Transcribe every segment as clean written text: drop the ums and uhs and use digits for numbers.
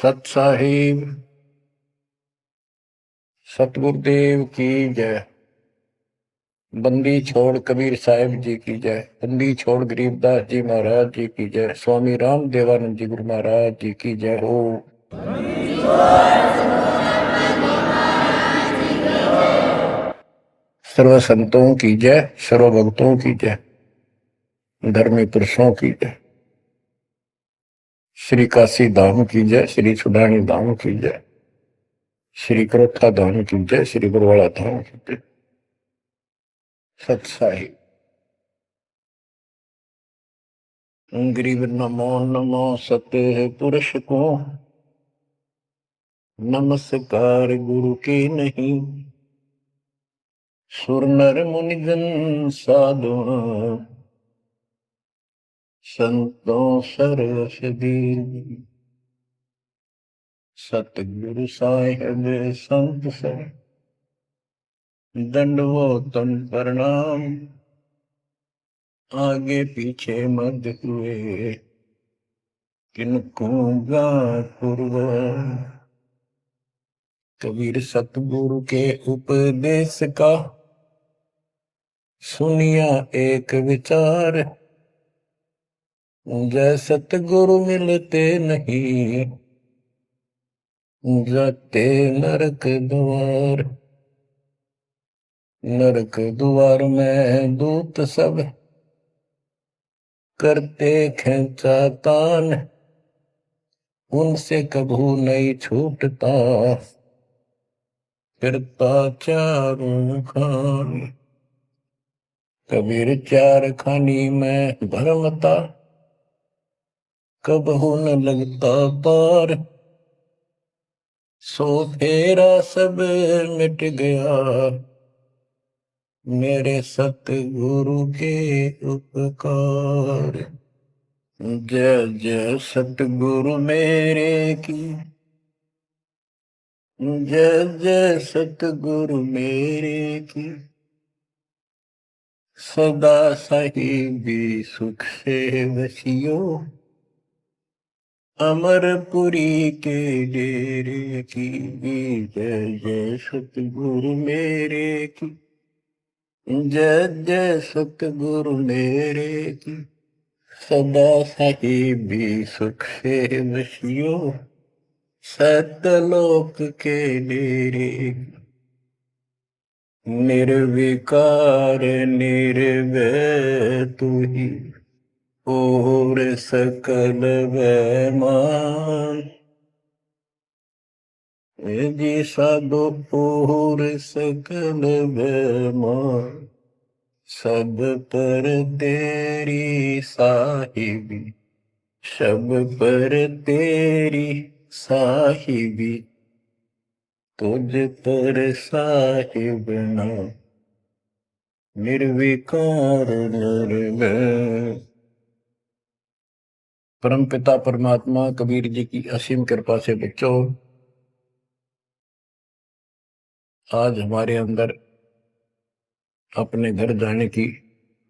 सत साहिब सतगुरुदेव की जय। बंदी छोड़ कबीर साहिब जी की जय। बंदी छोड़ गरीबदास जी महाराज जी की जय। स्वामी राम देवानंद जी गुरु महाराज जी की जय हो। सर्व संतों की जय, सर्व भक्तों की जय, धर्मी पुरुषों की जय। श्री काशी धाम की जय, श्री सुडानी धाम की जय, श्री करोथा धाम की जय, श्री बरवाड़ा धाम की जय। सत साहिब गरीब नमो नमो सत्य पुरुष को, नमस्कार गुरु के नहीं। सुर नर मुनिजन साधु, संतों सरस दीन। सतगुरु साहिब संत सर, दंडवतन प्रणाम। आगे पीछे मत हुए, किनको गापुरवान। कबीर सतगुरु के उपदेश का सुनिया एक विचार। जय सतगुरु मिलते नहीं, जाते नरक द्वार। नरक द्वार में दूत सब करते खेचा तान। उनसे कभू नहीं छूटता, फिरता चारों खान। कबीर चार खानी में भरमता, कबहू न लगता पार। सो फेरा सब मिट गया, मेरे सतगुरु के उपकार। जय जय सतगुरु मेरे की, जय जय सतगुरु मेरे की। सदा साहिबी सुख से वसियो, अमरपुरी के डेरे की। जय जय सतगुरु मेरे की, जय जय सतगुरु मेरे की। सदा साहिबी सुख से वसियो, सतलोक के डेरे। निर्विकार निर्भय तू ही, और सकल वैमान। जी साधो और सकल वैमान। सब पर तेरी साहिबी, सब पर तेरी साहिबी। तुझ पर साहिब नाम, निर्विकार निर्भय। परम पिता परमात्मा कबीर जी की असीम कृपा से बच्चों, आज हमारे अंदर अपने घर जाने की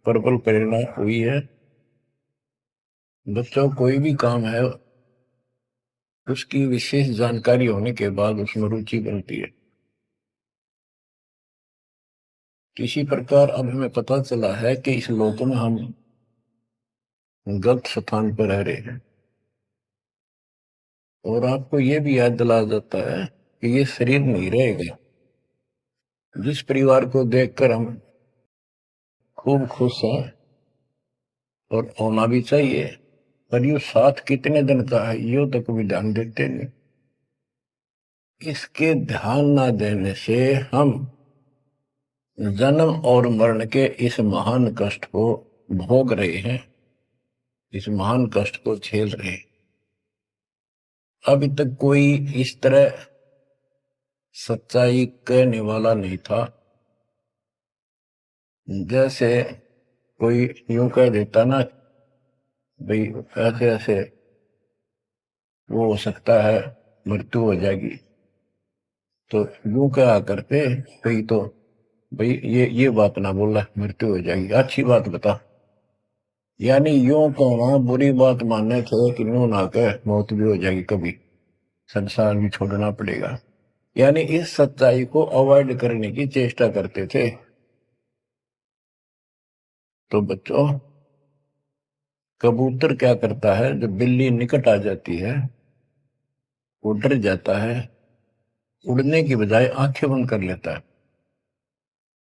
प्रबल प्रेरणा हुई है। बच्चों, कोई भी काम है उसकी विशेष जानकारी होने के बाद उसमें रुचि बनती है। किसी प्रकार अब हमें पता चला है कि इस लोक में हम गलत स्थान पर रह रहे हैं, और आपको यह भी याद दिला जाता है कि ये शरीर नहीं रहेगा। जिस परिवार को देखकर हम खूब खुश हैं, और होना भी चाहिए, पर ये साथ कितने दिन का है यो तक भी ध्यान देते नहीं। इसके ध्यान ना देने से हम जन्म और मरण के इस महान कष्ट को भोग रहे हैं, इस महान कष्ट को झेल रहे हैं। अभी तक कोई इस तरह सच्चाई कहने वाला नहीं था। जैसे कोई यूं कह देता ना, भाई ऐसे ऐसे वो हो सकता है, मृत्यु हो जाएगी, तो यूं कहा करते भाई, तो भाई ये बात ना बोला, मृत्यु हो जाएगी, अच्छी बात बता। यानी यूं कहना बुरी बात मानने थे कि यूं ना कह, मौत भी हो जाएगी कभी। संसार भी छोड़ना पड़ेगा। यानी इस सच्चाई को अवॉइड करने की चेष्टा करते थे। तो बच्चों, कबूतर क्या करता है, जब बिल्ली निकट आ जाती है वो डर जाता है, उड़ने की बजाय आंखें बंद कर लेता है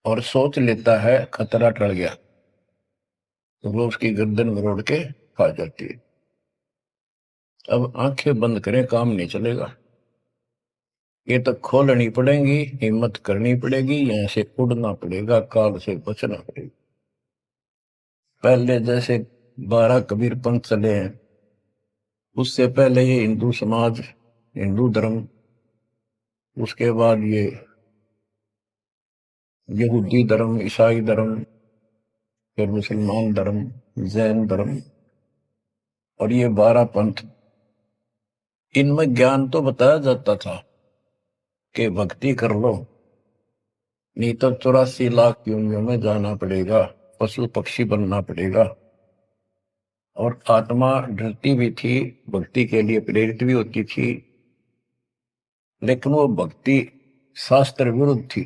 और सोच लेता है खतरा टल गया, तो वो उसकी गर्दन मरोड़ के खा जाती है। अब आंखें बंद करें काम नहीं चलेगा, ये तो खोलनी पड़ेगी, हिम्मत करनी पड़ेगी, यहां से उड़ना पड़ेगा, काल से बचना पड़ेगा। पहले जैसे 12 कबीर पंथ चले हैं, उससे पहले ये हिंदू समाज, हिंदू धर्म, उसके बाद ये यहूदी धर्म, ईसाई धर्म, फिर मुसलमान धर्म, जैन धर्म, और ये 12 पंथ, इनमें ज्ञान तो बताया जाता था कि भक्ति कर लो, नहीं तो 84 लाख योनियों में जाना पड़ेगा, पशु पक्षी बनना पड़ेगा। और आत्मा डरती भी थी, भक्ति के लिए प्रेरित भी होती थी, लेकिन वो भक्ति शास्त्र विरुद्ध थी,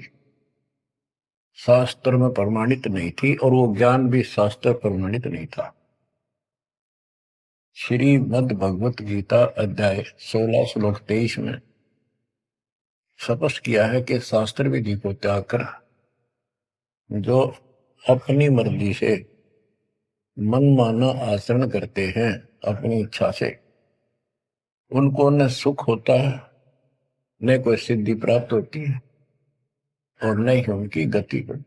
शास्त्र में प्रमाणित नहीं थी, और वो ज्ञान भी शास्त्र प्रमाणित नहीं था। श्रीमद् भगवत गीता अध्याय 16 श्लोक 23 में स्पष्ट किया है कि शास्त्र विधि को त्याग कर जो अपनी मर्जी से मनमाना आचरण करते हैं अपनी इच्छा से, उनको न सुख होता है, न कोई सिद्धि प्राप्त होती है, और न ही उनकी गति बढ़ती।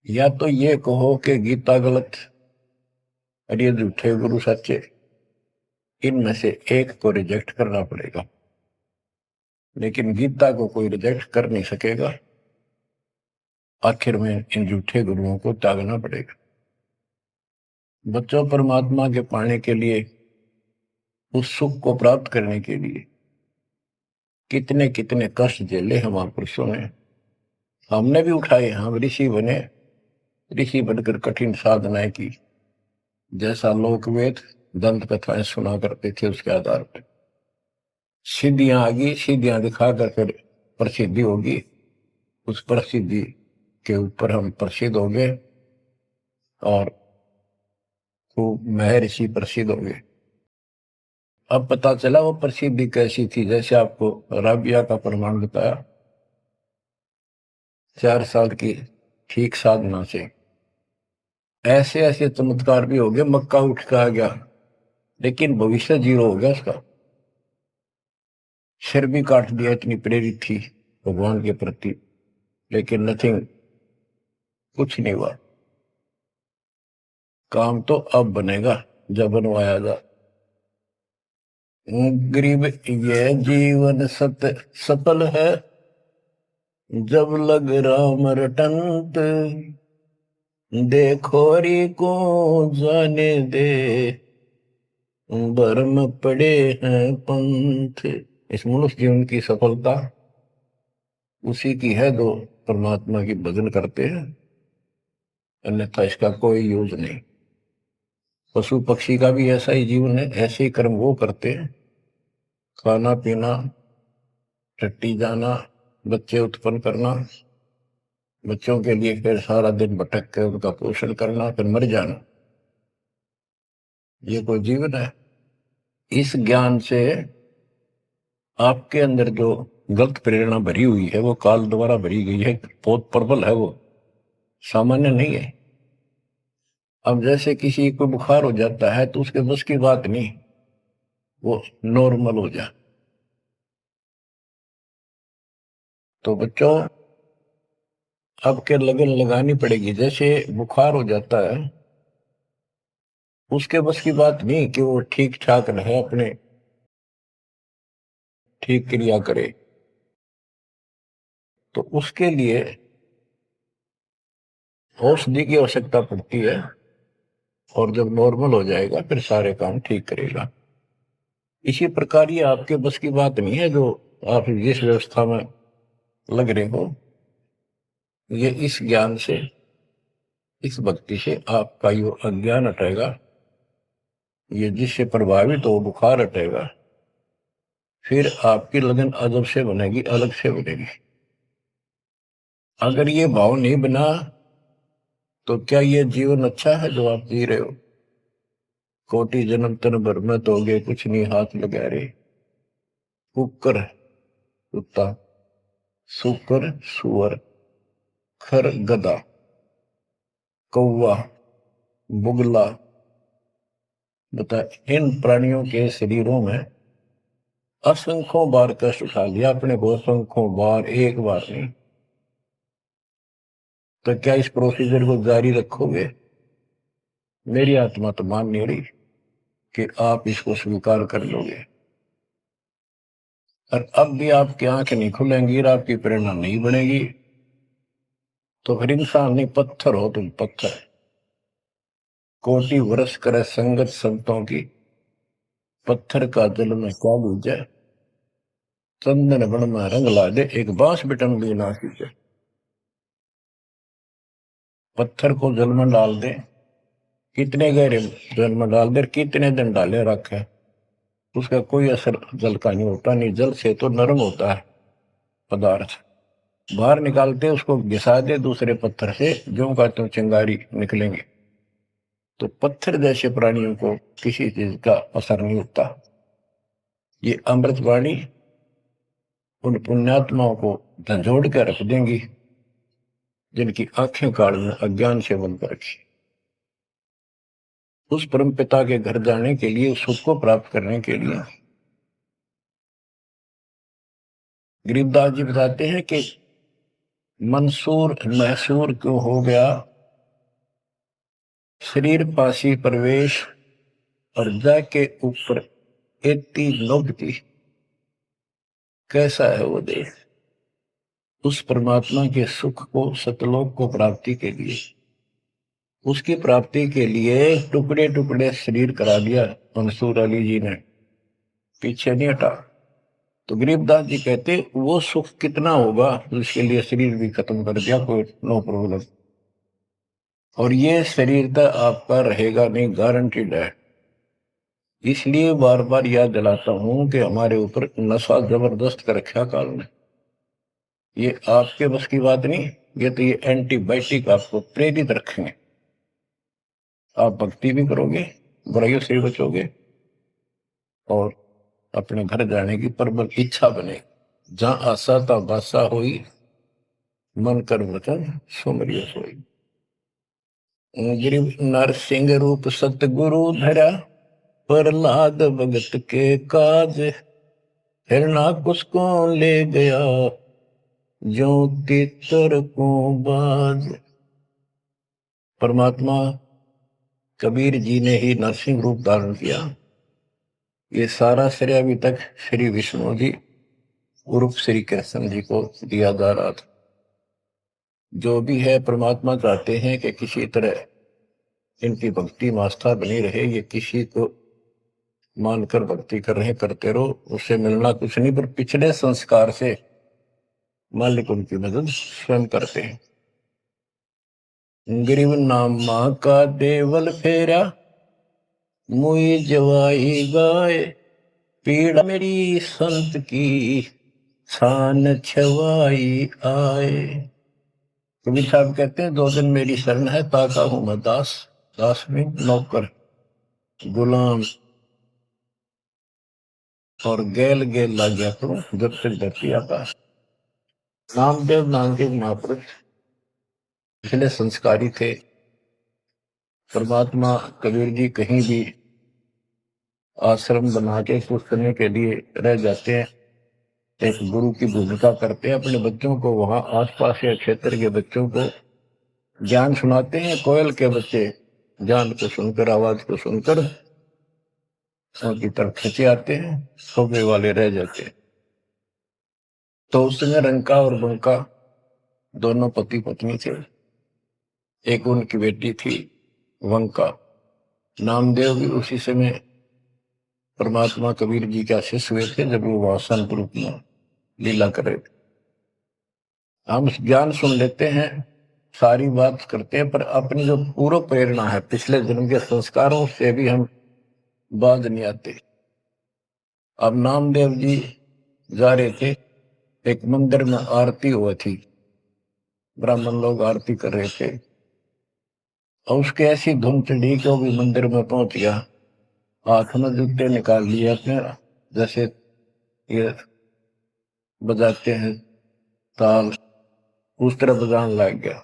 या तो ये कहो कि गीता गलत और ये झूठे गुरु सच्चे, इनमें से एक को रिजेक्ट करना पड़ेगा, लेकिन गीता को कोई रिजेक्ट कर नहीं सकेगा। आखिर में इन झूठे गुरुओं को त्यागना पड़ेगा। बच्चों, परमात्मा के पाने के लिए, उस सुख को प्राप्त करने के लिए कितने कितने कष्ट झेले हम महापुरुषों ने, हमने भी उठाए। हम ऋषि बने, ऋषि बनकर कठिन साधनाएं की, जैसा लोकवेद दंत कथाएं सुना करते थे, उसके आधार पर सिद्धियां आ गई, सिद्धियां दिखाकर फिर प्रसिद्धि होगी, उस प्रसिद्धि के ऊपर हम प्रसिद्ध हो गए और खूब महर्षि प्रसिद्ध हो गए। अब पता चला वो प्रसिद्धि कैसी थी, जैसे आपको राबिया का प्रमाण बताया, 4 साल की ठीक साधना से ऐसे ऐसे चमत्कार भी हो गए, मक्का उठ के आ गया, लेकिन भविष्य जीरो हो गया उसका, सिर भी काट दिया, इतनी प्रेरित थी भगवान के प्रति, लेकिन नथिंग, कुछ नहीं हुआ। काम तो अब बनेगा जब बनवाया जा। गरीब ये जीवन सफल है, जब लग राम रटंत, देखोरी को जाने दे, भरम पड़े हैं पंथ। इस मनुष्य जीवन की सफलता उसी की है जो परमात्मा की भजन करते हैं, अन्यथा इसका कोई यूज नहीं। पशु पक्षी का भी ऐसा ही जीवन है, ऐसे ही कर्म वो करते हैं, खाना पीना, टट्टी जाना, बच्चे उत्पन्न करना, बच्चों के लिए फिर सारा दिन भटक के उनका पोषण करना, फिर मर जाना, ये कोई जीवन है? इस ज्ञान से आपके अंदर जो गलत प्रेरणा भरी हुई है, वो काल द्वारा भरी गई है, बहुत प्रबल है, वो सामान्य नहीं है। अब जैसे किसी को बुखार हो जाता है तो उसके बस की बात नहीं वो नॉर्मल हो जाए। तो बच्चों, आपके लगन लगानी पड़ेगी। जैसे बुखार हो जाता है, उसके बस की बात नहीं कि वो ठीक ठाक रहे, अपने ठीक क्रिया करे, तो उसके लिए औषधि की आवश्यकता पड़ती है, और जब नॉर्मल हो जाएगा फिर सारे काम ठीक करेगा। इसी प्रकार ये आपके बस की बात नहीं है जो आप जिस व्यवस्था में लग रहे हो, ये इस ज्ञान से, इस भक्ति से आपका यो अज्ञान हटेगा, ये जिससे प्रभावित हो बुखार हटेगा, फिर आपकी लगन अदब से बनेगी, अलग से बनेगी। अगर ये भाव नहीं बना तो क्या ये जीवन अच्छा है जो आप जी रहे हो? कोटि जन्म तन भर में दोगे कुछ नहीं हाथ लगा रे। कुकर कुत्ता, सुकर सुअर, खर गधा, कौवा बुगला, बता इन प्राणियों के शरीरों में असंख्यों बार कष्ट उठा लिया अपने को, असंख्यों बार, एक बार नहीं। तो क्या इस प्रोसीजर को जारी रखोगे? मेरी आत्मा तो मान नहीं रही कि आप इसको स्वीकार कर लोगे। और अब भी आपकी आंखें नहीं खुलेंगी और आपकी प्रेरणा नहीं बनेगी, तो फिर इंसान नहीं, पत्थर हो तुम, पत्थर। कोटि वर्ष करे संगत संतों की, पत्थर का जल में क्या बूझे। चंदन बन में रंग ला दे, एक बांस बिटन भी ना सीखे। पत्थर को जल में डाल दे, कितने गहरे जल में डाल दे, कितने दिन डाले रखे, उसका कोई असर जल का नहीं होता। नहीं, जल से तो नरम होता है पदार्थ। बाहर निकालते उसको घिसा दे दूसरे पत्थर से, जो का तो चिंगारी निकलेंगे। तो पत्थर जैसे प्राणियों को किसी चीज का असर नहीं होता। ये अमृतवाणी उन पुण्यात्माओं को झंझोड़ कर रख देंगी जिनकी आंखें काल में अज्ञान से बंद कर रखी। उस परम पिता के घर जाने के लिए, सुख को प्राप्त करने के लिए गरीबदास जी बताते हैं कि मंसूर मैसूर क्यों हो गया, शरीर पासी प्रवेश और जाके ऊपर एती नोबती। कैसा है वो देश? उस परमात्मा के सुख को, सतलोक को प्राप्ति के लिए, उसकी प्राप्ति के लिए टुकड़े टुकड़े शरीर करा दिया मंसूर अली जी ने, पीछे नहीं हटा। तो गरीबदास जी कहते वो सुख कितना होगा जिसके लिए शरीर भी खत्म कर दिया, कोई नो प्रॉब्लम। और ये शरीर तो आपका रहेगा नहीं, गारंटीड है। इसलिए बार बार याद दिलाता हूं कि हमारे ऊपर नशा जबरदस्त कर रखा काल ने। ये आपके बस की बात नहीं, ये तो ये एंटीबायोटिक आपको प्रेरित रखेंगे। आप भक्ति भी करोगे, बुराइयों से भी बचोगे, और अपने घर जाने की प्रबल इच्छा बने। जहां आशा ता बासा हुई, मन कर वचन सुमरियो सोई। गिरिव नरसिंह रूप सतगुरु धरा, प्रहलाद भगत के काज। हिरणाकुश को ले गया, जो तितर को बाज। परमात्मा कबीर जी ने ही नरसिंह रूप धारण किया। ये सारा श्रेय अभी तक श्री विष्णु जी उर्फ श्री कृष्ण जी को दिया जा रहा था। जो भी है, परमात्मा चाहते हैं कि किसी तरह इनकी भक्ति में आस्था बनी रहे। ये किसी को मानकर भक्ति कर रहे, करते रहो, उससे मिलना कुछ नहीं, पर पिछले संस्कार से मालिक उनकी मदद स्वयं करते हैं। गरीब नामा का देवल फेरा, मुई जवाई गाय। पीड़ा मेरी संत की, छान छवाई आए। कबीर साहब कहते हैं, दो दिन मेरी शरण है, ताका हूं मैं दास। दास में नौकर, गुलाम, और गैल गैल लग गया करो जब तक धरती आकाश। नामदेव नाम के महापुरुष पिछले संस्कारी थे। परमात्मा कबीर जी कहीं भी आश्रम बना के कुछ करने के लिए रह जाते हैं, एक गुरु की भूमिका करते हैं। अपने बच्चों को, वहां आसपास के क्षेत्र के बच्चों को ज्ञान सुनाते हैं। कोयल के बच्चे ज्ञान को सुनकर, आवाज को सुनकर उनकी तरफ खींचे आते हैं, सोबे वाले रह जाते हैं। तो उस समय रंका और बंका दोनों पति पत्नी थे। एक उनकी बेटी थी वंका। नामदेव भी उसी समय परमात्मा कबीर जी के शिष्य हुए थे जब वो वहां संत रूप में लीला कर रहे थे। हम ज्ञान सुन लेते हैं, सारी बात करते हैं, पर अपनी जो पूर्व प्रेरणा है, पिछले जन्म के संस्कारों से भी हम बाज नहीं आते। अब नामदेव जी जा रहे थे, एक मंदिर में आरती हुई थी, ब्राह्मण लोग आरती कर रहे थे, और उसके ऐसी धुन चढ़ी कि वो भी मंदिर में पहुंच गया। हाथ में जूते निकाल लिए अपने, जैसे ये बजाते हैं ताल, उस तरह बजाने लग गया,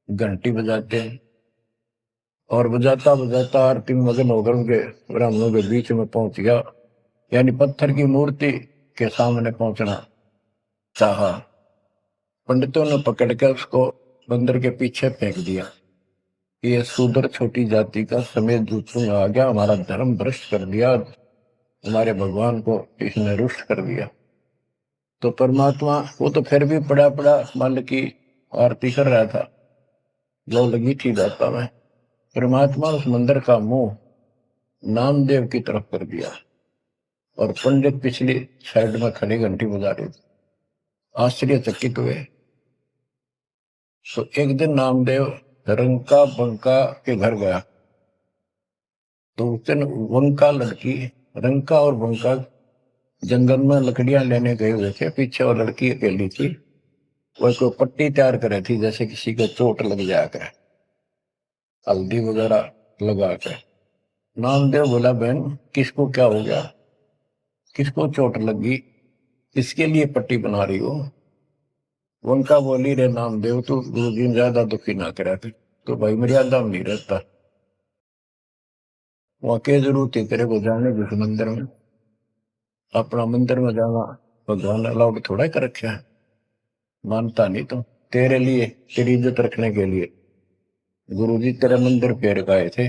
घंटी बजाते हैं। और बजाता बजाता आरती में मगन होकर उनके ब्राह्मणों के बीच में पहुंच गया, यानी पत्थर की मूर्ति के सामने पहुंचना चाहा। पंडितों ने पकड़ कर उसको बंदर के पीछे फेंक दिया। ये शूद्र छोटी जाति का समेत जूतों में आ गया, हमारा धर्म भ्रष्ट कर दिया, हमारे भगवान को इसने रुष्ट कर दिया। तो परमात्मा वो तो फिर भी पड़ा पड़ा मालिक की आरती कर रहा था, लो लगी थी दाता में। परमात्मा उस मंदिर का मुंह नामदेव की तरफ कर दिया, और पंडित पिछली साइड में खड़े घंटी बजा रहे थे, आश्चर्यचकित हुए। तो एक दिन नामदेव रंका बंका के घर गया, तो उस दिन वंका लड़की, रंका और बंका जंगल में लकड़ियां लेने गए हुए थे, पीछे वो लड़की अकेली थी, वह कोई पट्टी तैयार करे थी, जैसे किसी को चोट लग जाया करे, हल्दी वगैरह लगा कर। नामदेव बोला, बहन किसको क्या हो गया, किसको चोट लगी, किसके लिए पट्टी बना रही हो? उनका बोली, रे नामदेव तू गुरु जी ज्यादा दुखी ना करा कर, तो भाई मर्यादा में नहीं रहता, वहां के जरूरत है तेरे को जाने जिस मंदिर में, अपना मंदिर में जाना भगवान अलाउड थोड़ा कर रखा है, मानता नहीं तो तेरे लिए, तेरी इज्जत रखने के लिए गुरु जी तेरे मंदिर फेर गए थे,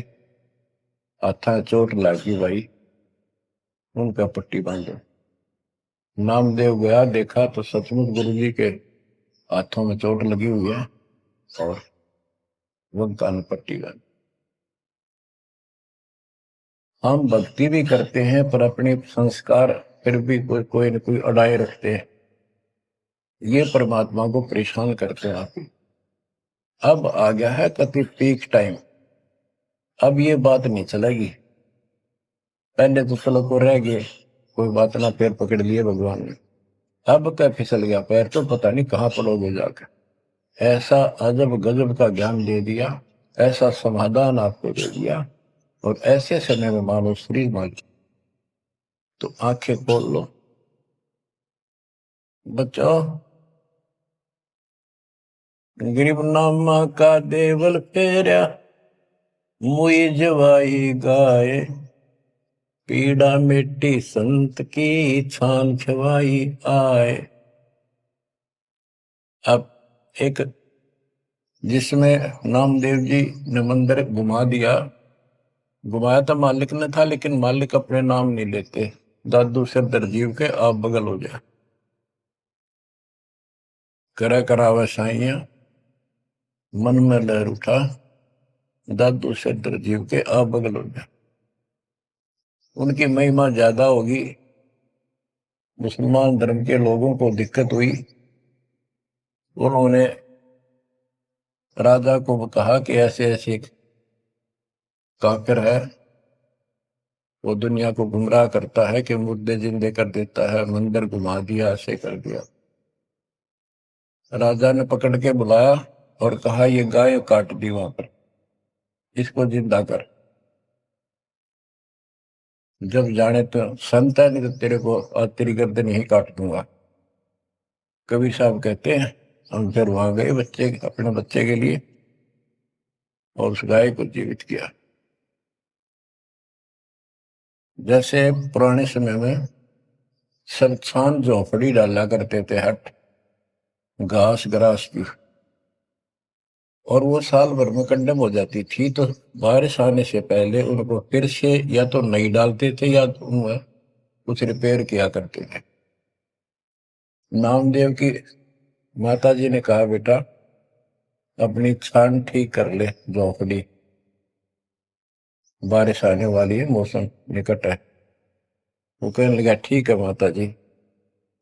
हाथा चोट लगी भाई, उनका पट्टी बांधो। नामदेव गया, देखा तो सचमुच गुरु जी के हाथों में चोट लगी हुई है, और वो कान पट्टी बांध। हम भक्ति भी करते हैं पर अपने संस्कार फिर भी कोई न कोई अड़ाए रखते हैं, ये परमात्मा को परेशान करते हैं आप। अब आ गया है कति पीक टाइम, अब ये बात नहीं चलेगी। पहले तो चलो को रह गए, कोई बात ना, पैर पकड़ लिए भगवान ने, अब क्या फिसल गया पैर तो पता नहीं कहाँ पड़ोगे जाकर। ऐसा अजब गजब का ज्ञान दे दिया, ऐसा समाधान आपको दे दिया, और ऐसे समय में मानो श्री मान, तो आंखें खोल लो बच्चों। गरीब नामा का देवल फेरा, मुई जवाई गाय, पीड़ा मिट्टी संत की छान छवाई आए। अब एक जिसमें नामदेव जी ने मंदिर घुमा दिया, घुमाया तो मालिक ने था, लेकिन मालिक अपने नाम नहीं लेते, दादू सिर दरजीव के आप बगल हो जाए, करा करावा साइया मन में लहर उठा, दादू सिर दरजीव के आप बगल हो जाए। उनकी महिमा ज्यादा होगी, मुसलमान धर्म के लोगों को दिक्कत हुई, उन्होंने राजा को कहा कि ऐसे ऐसे काफिर है, वो दुनिया को गुमराह करता है कि मुर्दे जिंदे कर देता है, मंदिर घुमा दिया, ऐसे कर दिया। राजा ने पकड़ के बुलाया और कहा, ये गाय काट दी वहां पर, इसको जिंदा कर, जब जाने तो संत है, नहीं तो तेरे को आज तेरी गर्दन यही काट दूंगा। कबीर साहब कहते हैं, हम फिर वहां गए बच्चे, अपने बच्चे के लिए, और उस गाय को जीवित किया। जैसे पुराने समय में संस्थान झोपड़ी डाला करते थे, हट घास ग्रास की, और वो साल भर में कंडम हो जाती थी, तो बारिश आने से पहले उनको फिर से या तो नई डालते थे या तो उनमें कुछ रिपेयर किया करते थे। नामदेव की माता जी ने कहा, बेटा अपनी छान ठीक कर ले झोपड़ी, बारिश आने वाली है, मौसम निकट है। वो कहने लगा, ठीक है माता जी,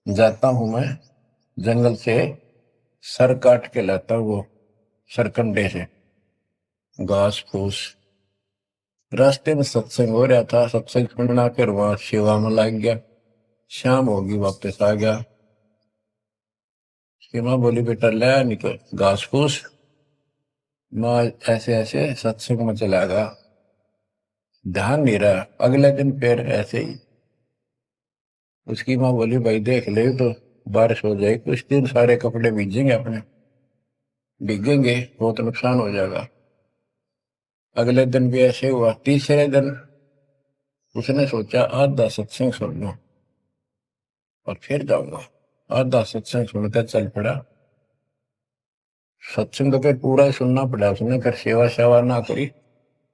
जाता हूं मैं जंगल से सर काट के लाता हूं, वो सरकंडे से घास फूस। रास्ते में सत्संग हो रहा था, सत्संग सुनना, फिर वहां सेवा में लग गया। शाम होगी, वापस आ गया। उसकी माँ बोली बेटा ले निकल घास फूस। माँ ऐसे ऐसे सत्संग में चला गया, ध्यान नहीं रहा। अगले दिन फिर ऐसे ही। उसकी माँ बोली भाई देख ले तो बारिश हो जाएगी, कुछ दिन सारे कपड़े भीजेंगे, अपने भीगेंगे, बहुत नुकसान हो जाएगा। अगले दिन भी ऐसे हुआ। तीसरे दिन उसने सोचा आधा सत्संग सुन लो और फिर जाऊंगा। आधा सत्संग सुनकर चल पड़ा। सत्संग तो फिर पूरा ही सुनना पड़ा उसने, फिर सेवा सेवा ना करी,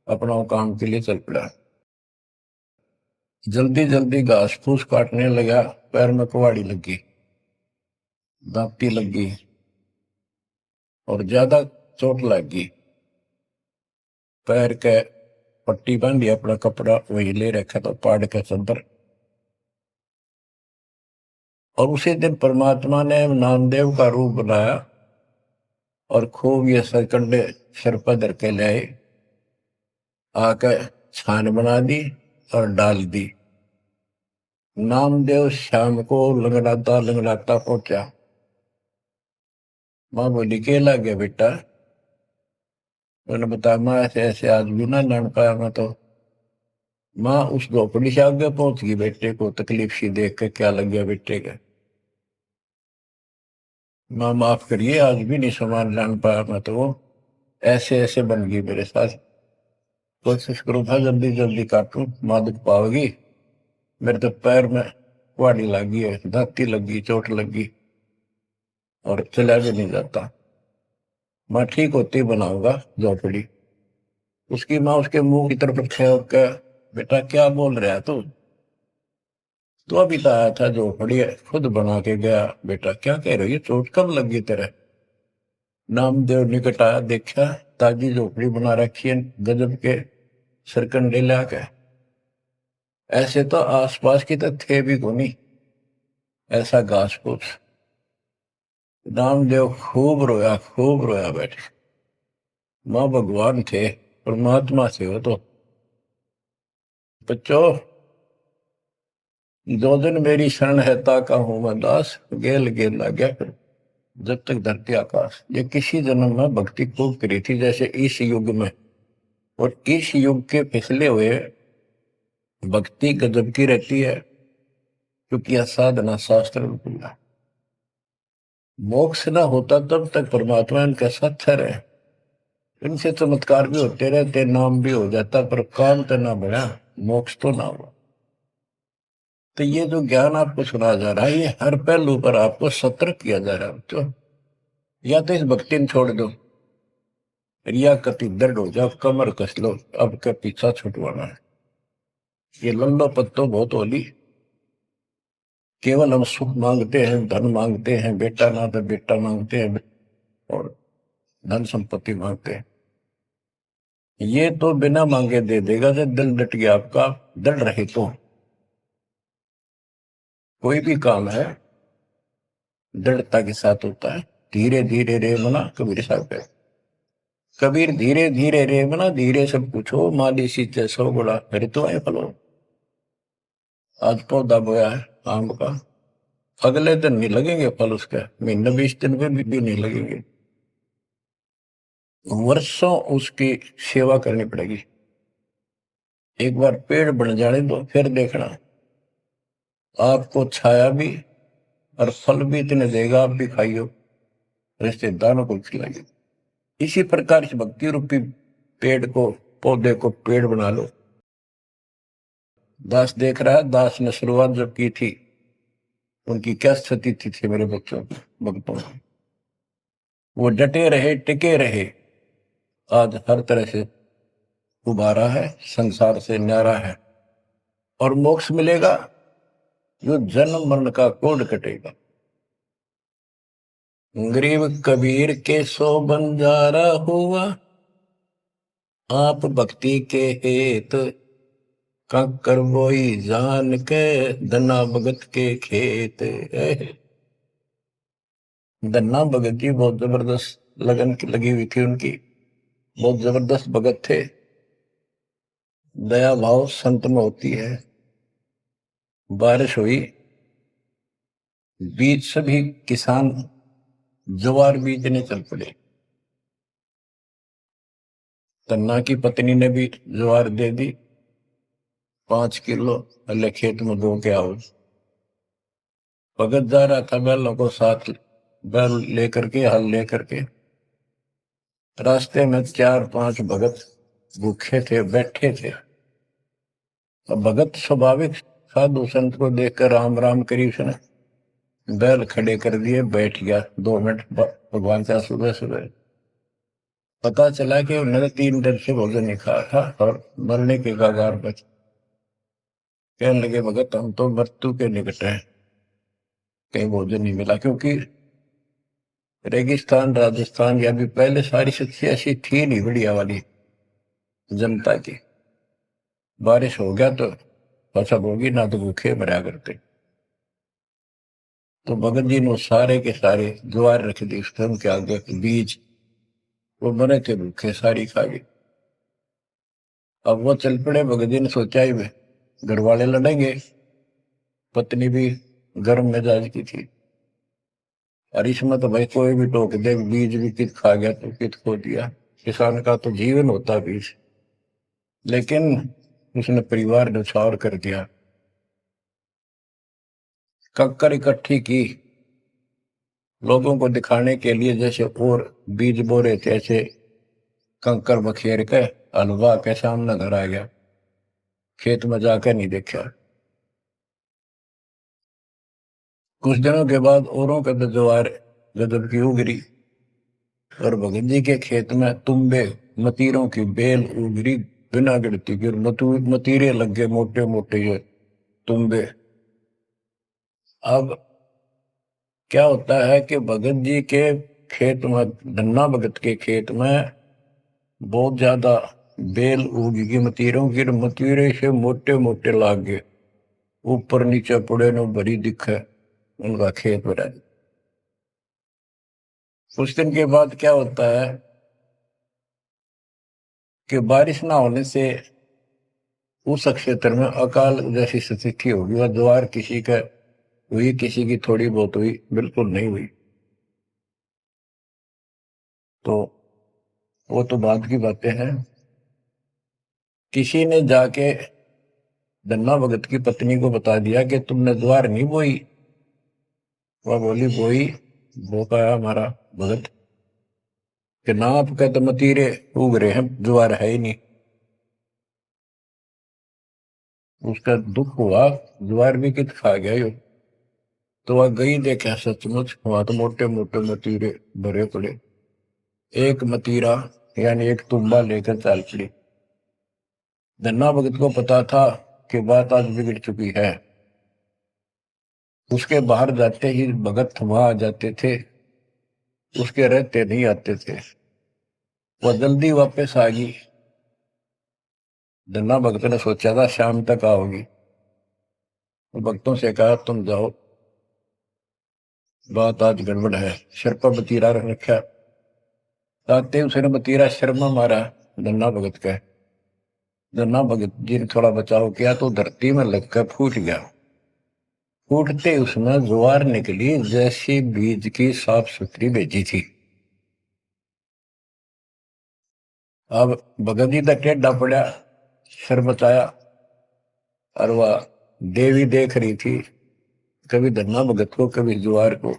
अपना काम के लिए चल पड़ा। जल्दी जल्दी घास फूस काटने लगा, पैर में कुहाड़ी लगी, दांती लगी और ज्यादा चोट लगी। पैर के पट्टी बांधी, अपना कपड़ा वही ले रखा था पाड़ के चंदर। और उसी दिन परमात्मा ने नामदेव का रूप बनाया और खूब ये सरकंडे सिर पर धर के लाए, आकर छान बना दी और डाल दी। नामदेव शाम को लंगड़ाता लंगड़ाता पहुंचा। माँ बोली के लग गया बेटा? मैंने बताया माँ ऐसे ऐसे आज भी ना लड़ पाया मैं तो। माँ उस झोपड़ी से आगे पहुंच गई, बेटे को तकलीफ सी देख के क्या लग गया बेटे के। माँ माफ करिए आज भी नहीं सामान लान पाया मैं तो, वो ऐसे ऐसे बन गई मेरे साथ। कोशिश करो था जल्दी जल्दी काटूं, माँ दुख पाओगी। मेरे तो पैर में कुहाड़ी लगी है, दांती लगी, चोट लगी और चला भी नहीं जाता। मैं ठीक होती बनाऊंगा झोपड़ी। उसकी माँ उसके मुंह की तरफ फेंक के बेटा क्या बोल रहा है तू? तो अभी तो आया था झोपड़ी खुद बना के गया। बेटा क्या कह रही है, चोट कब लगी तेरे? नामदेव निकट आया, देखा ताजी झोपड़ी बना रखी है गजब के सरकंडे ला के। ऐसे तो आसपास की तो थे भी कोनी ऐसा घास फूस। रामदेव खूब रोया बैठे। माँ भगवान थे, परमात्मा थे वो तो। बच्चों दो दिन मेरी शरण है ताका हूं मैं दास, गेल गेल ला गया फिर जब तक धरती आकाश। ये किसी जन्म में भक्ति खूब करी थी जैसे इस युग में, और इस युग के पिछले हुए भक्ति गजब की रहती है, क्योंकि यह साधना शास्त्र में खुला। मोक्ष ना होता तब तक परमात्मा इनके साथ रहे, इनसे चमत्कार भी होते रहते, नाम भी हो जाता, पर काम तो ना बढ़ा, मोक्ष तो ना हुआ। तो ये जो ज्ञान आपको सुना जा रहा है, ये हर पहलू पर आपको सतर्क किया जा रहा है। तो या तो इस भक्ति में छोड़ दो, रिया कति दर्द हो जाओ, कमर कस लो, अब के पीछा छुटवाना है। ये लल्लो पत्तो बहुत होली। केवल हम सुख मांगते हैं, धन मांगते हैं, बेटा ना तो बेटा मांगते हैं और धन संपत्ति मांगते हैं। ये तो बिना मांगे दे देगा जब दिल डट गया आपका। डर रहे तो कोई भी काम है दृढ़ता के साथ होता है। धीरे धीरे रे मना, कबीर साहब है। कबीर धीरे धीरे रे मना, धीरे सब पूछो, माली सींचे सौ गुड़ा ऋतु आए फलो। आज पौधा बोया है आम का, अगले दिन नहीं लगेंगे फल उसके, महीने 20 दिन में भी नहीं लगेंगे, वर्षों उसकी सेवा करनी पड़ेगी। एक बार पेड़ बन जाने दो, फिर देखना आपको छाया भी और फल भी इतने देगा, आप भी खाइयो, रिश्तेदारों को खिलाइए। इसी प्रकार से भक्ति रूपी पेड़ को, पौधे को पेड़ बना लो। दास देख रहा है, दास ने शुरुआत जब की थी उनकी क्या स्थिति थी मेरे बच्चों की, भक्तों की। वो डटे रहे, टिके रहे, आज हर तरह से उबारा है, संसार से न्यारा है और मोक्ष मिलेगा। जो जन्म मरण का कोड कटेगा। गरीब कबीर के सो बंजारा हुआ, आप भक्ति के हेत कंकर बोई जान के, धना भगत के खेत। धन्ना भगत जी बहुत जबरदस्त लगन की लगी हुई थी उनकी, बहुत जबरदस्त भगत थे। दया भाव संत में होती है। बारिश हुई, बीज सभी किसान ज्वार बीजने चल पड़े। तन्ना की पत्नी ने भी ज्वार दे दी 5 किलो, अल्ले खेत में बो के आओ। भगत जा रहा था बैलों को साथ, बैल लेकर के, हल लेकर के। रास्ते में 4-5 भगत भूखे थे, बैठे थे। अब भगत स्वाभाविक साधु संत को देखकर राम राम करी, उसने बैल खड़े कर दिए, बैठ गया 2 मिनट भगवान से। सुबह सुबह पता चला कि उन्होंने 3 दिन से भोजन नहीं खाया था और मरने के कगार पर। कहने लगे भगत हम तो मृत्यु के निकट हैं, कहीं भोजन नहीं मिला। क्योंकि रेगिस्तान राजस्थान या भी पहले सारी स्थिति ऐसी थी नहीं बढ़िया वाली जनता की। बारिश हो गया तो फसल होगी, ना तो भूखे मरा करते। तो भगत जी ने सारे के सारे ज्वार रख दी उनके आगे, बीज। वो मरे थे भूखे, सारी खा गई। अब वो चल पड़े। भगत जी ने सोचा ही वे घर वाले लड़ेंगे, पत्नी भी गर्म मिजाज की थी, और इसमें तो भाई कोई भी टोक दे, बीज भी कित खा गया तो कित खो दिया। किसान का तो जीवन होता बीज। लेकिन उसने परिवार न्यौछावर कर दिया। कक्कर इकट्ठी की लोगों को दिखाने के लिए, जैसे और बीज बो रहे थे ऐसे कंकर बखेर के हलवा के सामने घर आ गया। खेत में जाकर नहीं देखा। कुछ दिनों के बाद औरों के तो ज्वार गजब की उगरी, और भगत जी के खेत में तुम्बे मतीरों की बेल उगरी बिना गिरती। फिर मतीरे लग गए मोटे मोटे ये तुम्बे। अब क्या होता है कि भगत जी के खेत में, धन्ना भगत के खेत में बहुत ज्यादा बेल उगी मतीरों की। मतीरे से मोटे मोटे लाग गए, ऊपर नीचे पड़े न भरी दिखे उनका खेत भरा। कुछ दिन के बाद क्या होता है कि बारिश ना होने से उस क्षेत्र में अकाल जैसी स्थिति होगी। वह ज्वार किसी का हुई, किसी की थोड़ी बहुत हुई, बिल्कुल नहीं हुई। तो वो तो बाद की बातें हैं। किसी ने जाके धन्ना भगत की पत्नी को बता दिया कि तुमने ज्वार नहीं बोई। वह बोली बोई, वो कहा हमारा भगत कि ना आपके तो मतीरे उग रहे हैं, ज्वार है ही नहीं। उसका दुख हुआ, ज्वार भी कित खा गया यो। तो वह गई, देखा सचमुच वहां तो मोटे मोटे मतीरे भरे पड़े। एक मतीरा यानी एक तुम्बा लेकर चल पड़ी। धन्ना भगत को पता था कि बात आज बिगड़ चुकी है। उसके बाहर जाते ही भगत वहां आ जाते थे, उसके रहते नहीं आते थे। वह जल्दी वापस आ गई। धन्ना भगत ने सोचा था शाम तक आओगी। भक्तों से कहा तुम जाओ, बात आज गड़बड़ है। सिर पर मतीरा रख रखा। आते उसने मतीरा सिर में मारा धन्ना भगत का। धन्ना भगत जी ने थोड़ा बचाव किया तो धरती में लगकर फूट गया। फूटते उसमें ज्वार निकली जैसी बीज की साफ सुथरी भेजी थी। अब भगत जी तक टेढ़ा पड़ा, सिर बचाया, और वह देवी देख रही थी, कभी धन्ना भगत को कभी ज्वार को।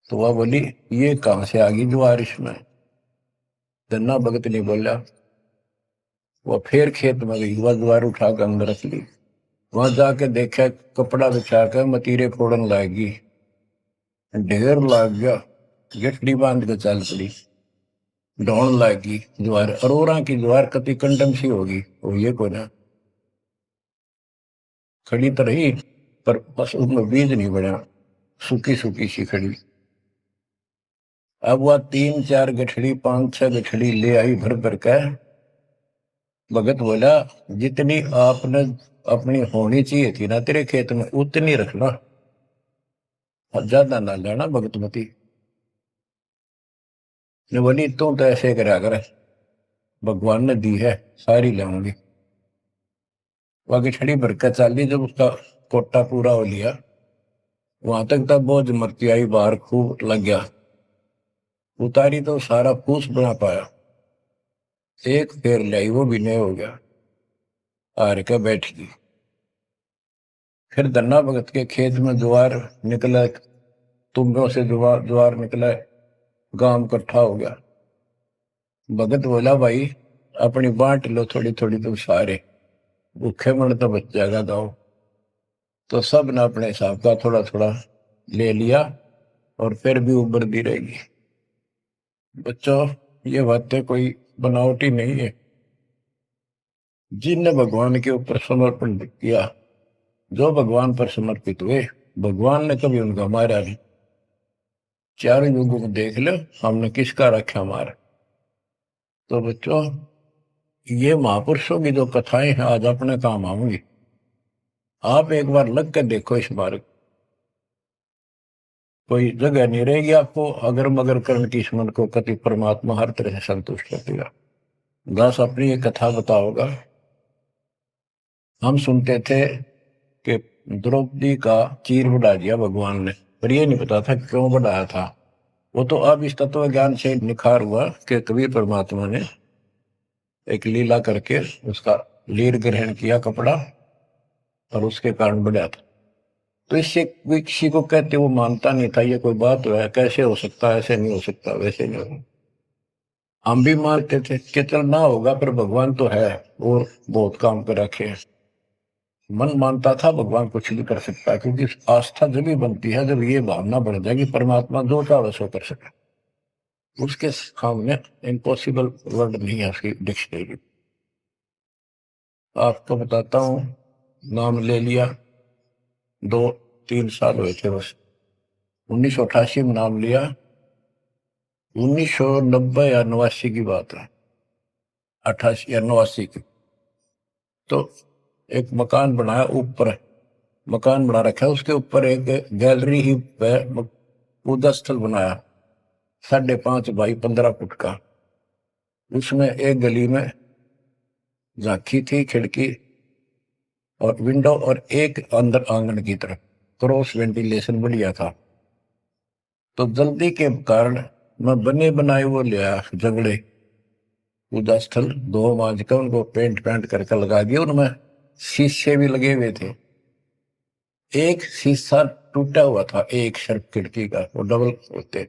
तो वह बोली ये कहां से आ गई ज्वार इसमें। धन्ना भगत नहीं बोला। वह फिर खेत में गई, वह ज्वार उठाकर अंदर रख ली। वहां जाके देखा कपड़ा बिछाकर मतीरे फोड़न लागी, ढेर लाग गया। गठड़ी बांध के चल पड़ी, ढोण लागी ज्वार। अरोरा की ज्वार कति कंडम सी होगी, वो ये को ना खड़ी तो रही, पर बस उसमें बीज नहीं बना, सूखी सूखी सी खड़ी। अब वह 3-4 गठड़ी 5-6 गठड़ी ले आई भर भर का। भगत बोला जितनी आपने अपनी होनी चाहिए थी ना तेरे खेत में उतनी रखना, ज्यादा ना लेना। भगतमती ने बोली तू तो ऐसे करा कर, भगवान ने दी है सारी लाऊंगी। वह गठड़ी भर का चाली जब उसका कोटा पूरा हो लिया, वहां तक तब बहुत मरती आई, बाहर खूब लग गया, उतारी तो सारा फूस बना पाया, एक फेर लाई वो भी नहीं हो गया, हार के बैठ गई। फिर धन्ना भगत के खेत में ज्वार निकला, तुम्बों से ज्वार ज्वार निकला, गांव इकट्ठा हो गया। भगत बोला भाई अपनी बांट लो थोड़ी थोड़ी, तुम सारे भूखे मन तो बच जाएगा गाँव। तो सब ने अपने हिसाब का थोड़ा थोड़ा ले लिया और फिर भी उभरती रहेगी। बच्चों, ये बातें कोई बनावटी नहीं है। जिनने भगवान के ऊपर समर्पण किया, जो भगवान पर समर्पित हुए, भगवान ने कभी उनका मारा नहीं। चारों युगों को देख लो, हमने किसका रखा मारा। तो बच्चों, ये महापुरुषों की जो कथाएं हैं आज अपने काम आऊंगी। आप एक बार लग कर देखो इस मार्ग, कोई जगह नहीं रहेगी आपको अगर मगर करण की स्मरण को, कति परमात्मा हर तरह से संतुष्ट कर देगा। दास अपनी एक कथा बताओगा। हम सुनते थे कि द्रौपदी का चीर बढ़ा दिया भगवान ने, पर ये नहीं पता था क्यों बढ़ाया था। वो तो अब इस तत्व ज्ञान से निखार हुआ कि कबीर परमात्मा ने एक लीला करके उसका लीर ग्रहण किया कपड़ा, और उसके कारण बढ़ा था। तो इससे किसी को कहते वो मानता नहीं था, ये कोई बात है, कैसे हो सकता है, ऐसे नहीं हो सकता, वैसे नहीं हो। हम भी मानते थे कि चल ना होगा, पर भगवान तो है और बहुत काम कर रखे हैं। मन मानता था भगवान कुछ भी कर सकता है, क्योंकि आस्था जब भी बनती है जब ये भावना बढ़ जाएगी परमात्मा जो चाहे सो कर सके। उसके सामने इम्पॉसिबल वर्ड नहीं है उसकी डिक्शनरी। आपको बताता हूँ, नाम ले लिया, 2-3 साल हुए थे बस। 1988 में नाम लिया, 1990 या 89 की बात है, 88 या 89 की। तो एक मकान बनाया, ऊपर मकान बना रखा है, उसके ऊपर एक गैलरी ही पूजा स्थल बनाया, 5.5 बाई 15 फुट का। उसमें एक गली में झांकी थी, खिड़की और विंडो, और एक अंदर आंगन की तरफ क्रॉस वेंटिलेशन बढ़िया था। तो जल्दी के कारण मैं बने बनाए वो लिया जगड़े, पूजा स्थल 2 मांझ का उनको पेंट पेंट करके लगा दिया। उनमें शीशे भी लगे हुए थे। एक शीशा टूटा हुआ था, एक शर्फ खिड़की का, वो डबल होते,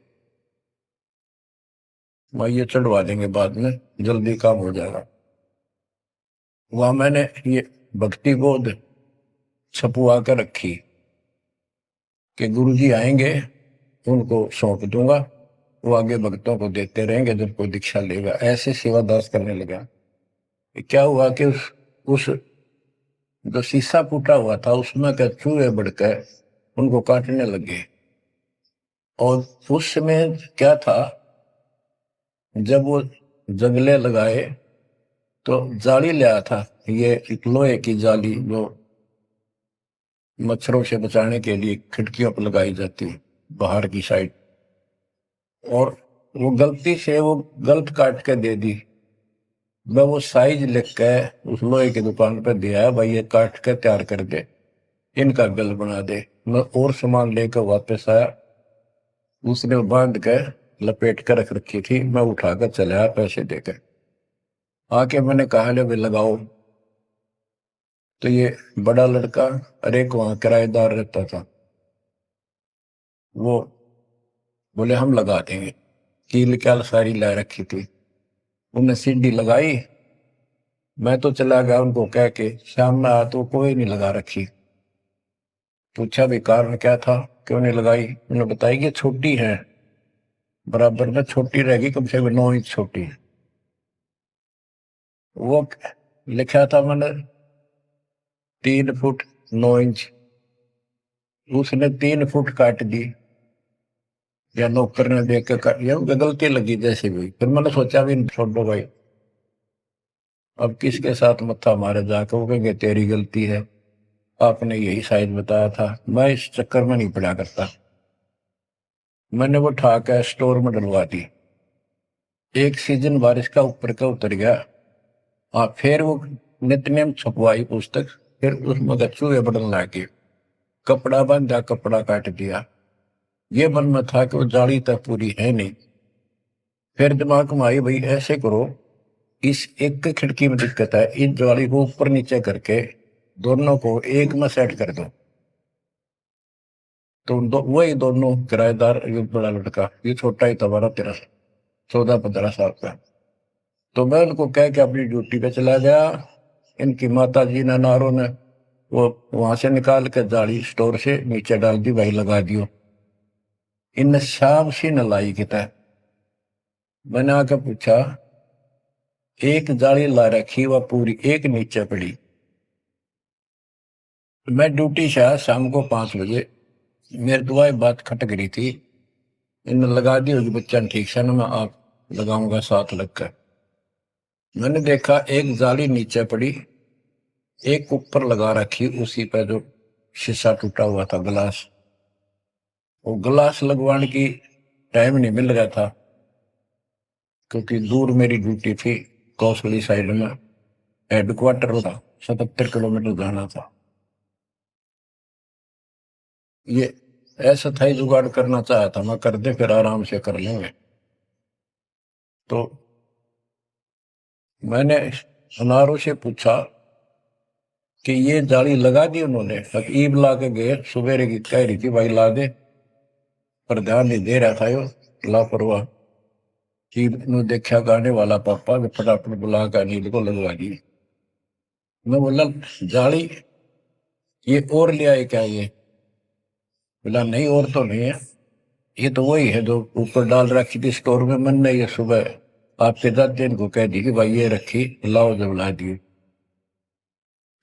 मैं ये चढ़वा देंगे बाद में, जल्दी काम हो जाएगा। वहां मैंने ये भक्ति बोध छपुआ कर रखी कि गुरुजी आएंगे उनको सौंप दूंगा, वो आगे भक्तों को देते रहेंगे जब कोई दीक्षा लेगा। ऐसे सेवादास करने लगा। क्या हुआ कि उस जो शीशा फूटा हुआ था उसमें क्या चूहे बढ़कर उनको काटने लगे। और उस समय क्या था, जब वो जंगले लगाए तो जाली लाया था, ये एक लोहे की जाली जो मच्छरों से बचाने के लिए खिड़कियों पर लगाई जाती है बाहर की साइड। और वो गलती से वो गलत काट के दे दी। मैं वो साइज लिख के उस लोहे की दुकान पर दिया, भाई ये काट के तैयार कर दे, इनका गल बना दे। मैं और सामान लेकर वापस आया, उसने बांध के लपेट कर रख रखी थी, मैं उठाकर चला आया पैसे देकर। आके मैंने कहा ले भाई लगाओ। तो ये बड़ा लड़का, अरे को वहां किराएदार रहता था, वो बोले हम लगा देंगे। कील क्या सारी ला रखी थी, उन्हें सीढ़ी लगाई। मैं तो चला गया उनको कह के, शाम में आया तो कोई नहीं लगा रखी। पूछा भी कारण क्या था, क्यों नहीं लगाई। उन्होंने बताई कि छोटी है, बराबर में छोटी रहेगी, कम से कम 9 इंच छोटी है। वो लिखा था मैंने 3 फुट 9 इंच, उसने 3 फुट काट दी, या नौकर ने देख के काट, या गलती लगी जैसे भी। फिर मैंने सोचा भी छोड़ो भाई, अब किसके साथ मत्था मारे जाकर, वो कहेंगे तेरी गलती है, आपने यही साइज बताया था। मैं इस चक्कर में नहीं पड़ा करता। मैंने वो उठा के स्टोर में डलवा दी। एक सीजन बारिश का ऊपर का उतर गया, फिर वो नित्य नेम छपवाई पुस्तक, फिर उसमें चूहे बढ़ने लगे। कपड़ा बांधा, कपड़ा काट दिया। ये मन में था कि वो जाली तक पूरी है नहीं। फिर दिमाग में आई, भाई ऐसे करो, इस एक खिड़की में दिक्कत है, इस जाली को ऊपर नीचे करके दोनों को एक में सेट कर दो। तो वही दोनों किराएदार, ये बड़ा लड़का, ये छोटा ही था, 14-15 साल का। तो मैं उनको कह के अपनी ड्यूटी पे चला गया। इनकी माता जी ने, नारों ने, वो वहां से निकाल के जाली स्टोर से नीचे डाल दी, भाई लगा दियो। इन शाम सी न लाई किता। मैंने आके पूछा, एक जाली ला रखी, वह पूरी एक नीचे पड़ी। मैं ड्यूटी से आया शाम को 5 बजे। मेरे दुआएं बात खटक रही थी। इन लगा दी होगी बच्चा ने, ठीक से ना, मैं आप लगाऊंगा साथ लगकर। मैंने देखा एक जाली नीचे पड़ी, एक ऊपर लगा रखी, उसी पे जो शीशा टूटा हुआ था, गिलास। वो गिलास लगवाने की टाइम नहीं मिल रहा था, क्योंकि दूर मेरी ड्यूटी थी, कौशली साइड में हेडक्वार्टर था, 77 किलोमीटर जाना था। ये ऐसा था ही, जुगाड़ करना चाहा था मैं, कर दे फिर आराम से कर लेंगे। तो मैंने अनारों से पूछा कि ये जाली लगा दी उन्होंने। ईब ला के गए, सवेरे की कह रही थी भाई ला दे, पर ध्यान नहीं दे रहा था यो, लापरवाह। ईब ने देखा गाने वाला पापा, फटाफट बुला कर नील को लगवा दी। मैं बोला, जाली ये और ले आए क्या? ये बोला नहीं, और तो नहीं है, ये तो वही है जो ऊपर डाल रखी थी स्टोर में। मन ने ये सुबह आपके दादी इनको कह दी कि भाई ये रखी, लाओ, जब ला दी।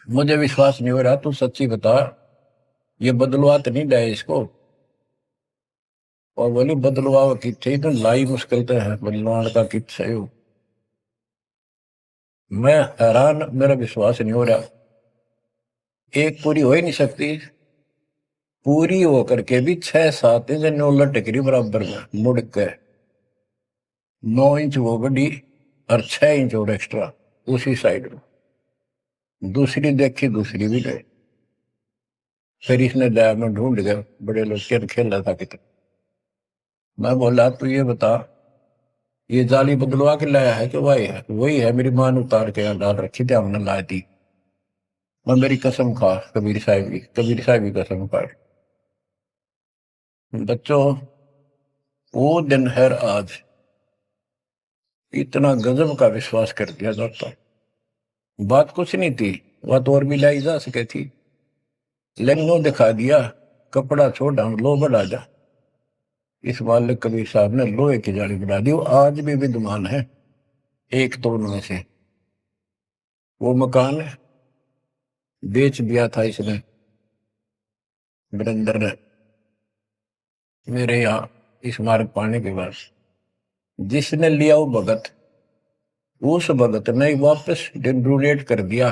मुझे विश्वास नहीं हो रहा, तू सच्ची बता, ये बदलवा तो नहीं लाए इसको? और बोली बदलवा की थी तो लाई मुश्किल तो है, बदलवान का कित सही हो। मैं हैरान, मेरा विश्वास नहीं हो रहा। एक पूरी हो ही नहीं सकती, पूरी होकर के भी 6-7 इंच नो लटक रही बराबर में मुड़ के। 9 इंच वो बड़ी और 6 इंच और एक्स्ट्रा उसी साइड में। दूसरी देखी, दूसरी भी गई। फिर इसने लैब में ढूंढ गया, बड़े लोग खेल खेल रहा था कितना। मैं बोला, तू ये बता, ये जाली बदलवा के लाया है कि वही है? वही है, मेरी मां ने उतार के यहाँ डाल रखी थी, हमने ला दी। मैं मेरी कसम खा, कबीर साहब की कसम खा। बच्चों, वो दिन है आज, इतना गजब का विश्वास कर दिया दोस्तों। बात कुछ नहीं थी, बात और भी लाई जा सके थी, लेकिन वो दिखा दिया, कपड़ा छोड़, हम लो बढ़ा जा। इस मालिक कबीर साहब ने लोहे की जाली बना दी। वो आज भी विद्यमान है, एक तो उनमें से। वो मकान बेच दिया था इसने, वीरेंद्र ने, मेरे यहाँ इस मार्ग पाने के बाद। जिसने लिया वो भगत, उस भगत ने वापस डोनेट कर दिया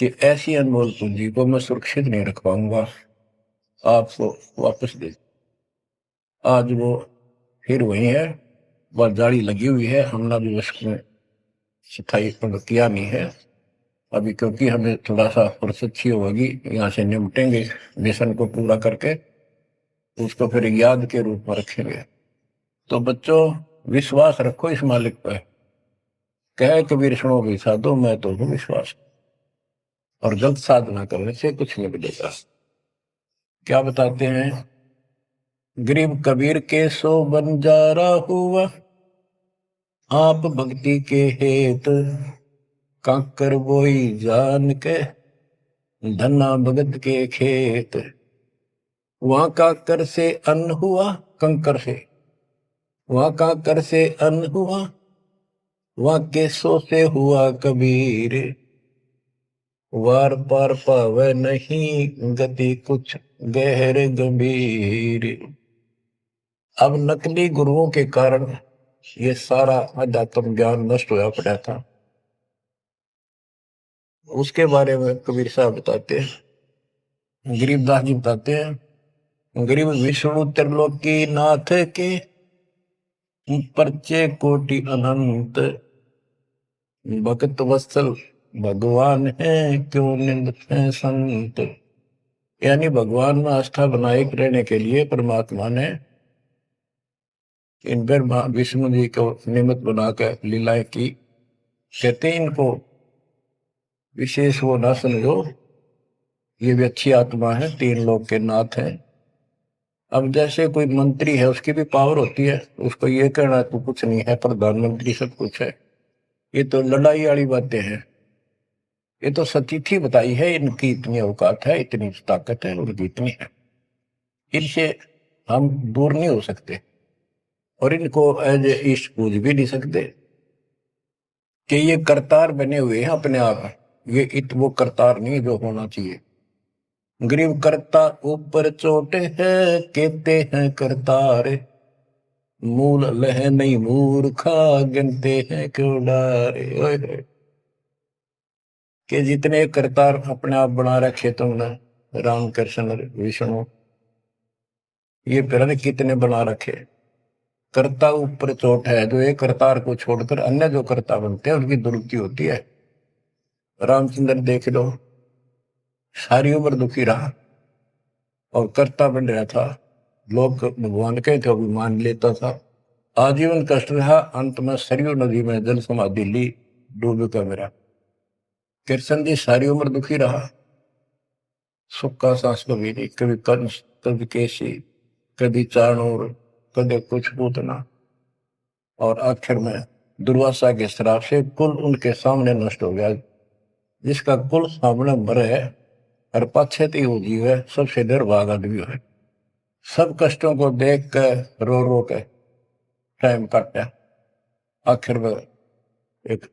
कि ऐसी अनमोल पूंजी को मैं सुरक्षित नहीं रख पाऊंगा, आपको वापस दे। आज वो फिर वही है, वह जाली लगी हुई है। हमने भी उसमें सफाई किया नहीं है अभी, क्योंकि हमें थोड़ा सा फुर्सत अच्छी होगी, यहाँ से निपटेंगे मिशन को पूरा करके, उसको फिर याद के रूप में रखेंगे। तो बच्चों, विश्वास रखो इस मालिक पर। कह कबीर सुनो भी साधो, मैं तो हूँ विश्वास, और गलत साधना करने से कुछ नहीं मिलेगा। क्या बताते हैं, गरीब कबीर के सो बंजारा हुआ, आप भक्ति के हेत, काकर बोई जान के, धन्ना भगत के खेत। वहां काकर से अन्न हुआ, कंकर से, वहां काकर से अन्न हुआ, वहां केसों से हुआ कबीर। वार पार पावे नहीं, गति कुछ गहर गंभीर। अब नकली गुरुओं के कारण ये सारा अध्यात्म ज्ञान नष्ट होया पड़ा था। उसके बारे में कबीर साहब बताते हैं, गरीबदास जी बताते हैं, गरीब विष्णु त्रिलोकी नाथ के, परचे कोटि अनंत, भक्त वत्सल भगवान है, क्यों निंद है संत। यानी भगवान में आस्था बनाए रहने के लिए परमात्मा ने इन पर विष्णु जी को निमित्त बनाकर लीलाएं की। कहते इनको विशेष वो ना समझो, ये भी अच्छी आत्मा है, 3 लोक के नाथ है। अब जैसे कोई मंत्री है, उसकी भी पावर होती है, उसको ये कहना तो कुछ नहीं है, प्रधानमंत्री सब कुछ है, ये तो लड़ाई वाली बातें हैं। ये तो सतीथी बताई है, इनकी इतनी औकात है, इतनी ताकत है, उनकी इतनी है, इनसे हम दूर नहीं हो सकते और इनको एज ईस्ट पूज भी नहीं सकते कि ये करतार बने हुए हैं अपने आप। ये वो करतार नहीं जो होना चाहिए। गरीब करता ऊपर चोटे है, कहते हैं करतार, मूल लह नहीं मूर्खा, गिनते हैं क्यों डारे। ओए होए, कि जितने करतार अपने आप बना रखे तुमने, राम कृष्ण विष्णु, ये फिर कितने बना रखे। कर्ता ऊपर चोट है, जो एक करतार को छोड़कर अन्य जो कर्ता बनते हैं उनकी दुर्गति होती है। रामचंद्र देख लो, सारी उम्र दुखी रहा और कर्ता बन रहा था, लोग भगवान के थे भी मान लेता था, आजीवन कष्ट रहा, अंत में सरयू नदी में जल समाधि ली, डूब का मेरा। कृष्ण जी सारी उम्र दुखी रहा, सुख का सांस कभी नहीं, कभी कंस, कभी केसी, कभी चाणूर, कभी कुछ पूतना, और आखिर में दुर्वासा के श्राप से कुल उनके सामने नष्ट हो गया। जिसका कुल सामने मरे है और पश्चात वो जीव है, सबसे निर्भाग आदमी है। सब कष्टों को देख कर रो रो के टाइम काटा, आखिर में एक